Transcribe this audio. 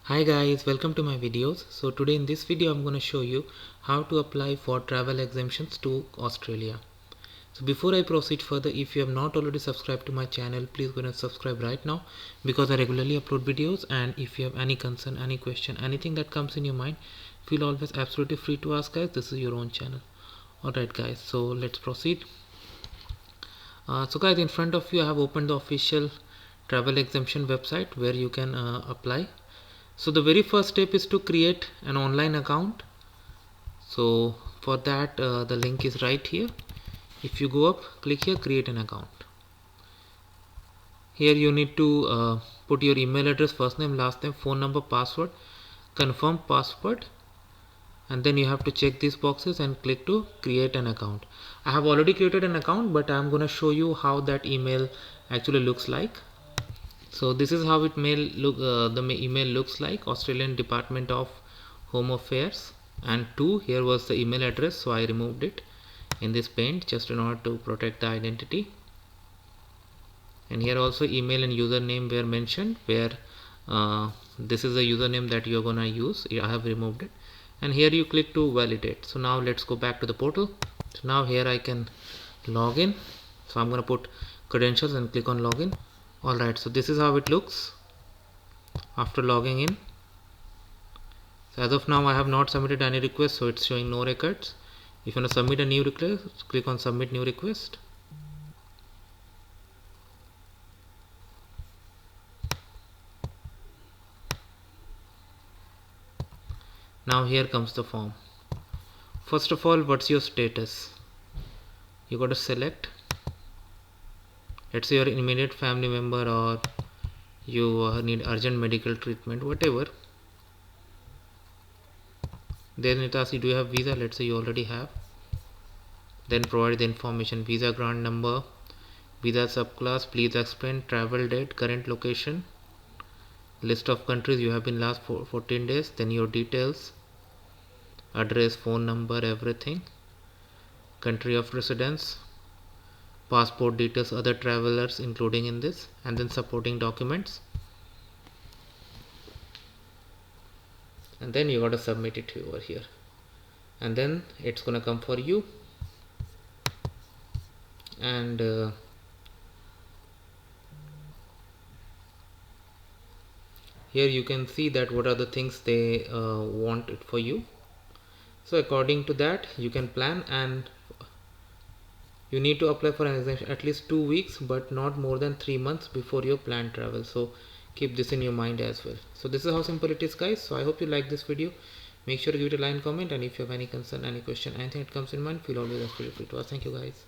Hi guys, welcome to my videos. So today in this video I'm going to show you how to apply for travel exemptions to Australia. So before I proceed further, if you have not already subscribed to my channel, please go and subscribe right now because I regularly upload videos. And if you have any concern, any question, anything that comes in your mind, feel always absolutely free to ask guys. This is your own channel. Alright guys, so let's proceed. So guys, in front of you I have opened the official travel exemption website where you can apply. So the very first step is to create an online account. So for that the link is right here. If you go up, click here, create an account. Here you need to put your email address, first name, last name, phone number, password, confirm password, and then you have to check these boxes and click to create an account. I have already created an account, but I'm gonna show you how that email actually looks like. So this is how it may look. The email looks like Australian Department of Home Affairs, and here was the email address, so I removed it in this paint just in order to protect the identity. And here also email and username were mentioned, where this is the username that you're gonna use. I have removed it, and here you click to validate. So now let's go back to the portal. So now here I can log in. So I'm gonna put credentials and click on login. Alright, so this is how it looks after logging in. So as of now I have not submitted any request, so it's showing no records. If you want to submit a new request, click on submit new request. Now here comes the form. First of all, what's your status? You got to select, let's say your immediate family member, or you need urgent medical treatment, whatever. Then it asks you, do you have visa? Let's say you already have. Then provide the information: visa grant number, visa subclass, please explain, travel date, current location, list of countries you have been last 14 days, then your details, address, phone number, everything, country of residence, passport details, other travelers including in this, and then supporting documents. And then you got to submit it over here, and then it's gonna come for you. And here you can see that what are the things they want it for you. So according to that you can plan, and you need to apply for an exemption at least 2 weeks but not more than 3 months before your planned travel. So keep this in your mind as well. So this is how simple it is guys. So I hope you like this video. Make sure to give it a like, comment, and if you have any concern, any question, anything that comes in mind, feel always free to ask. Thank you guys.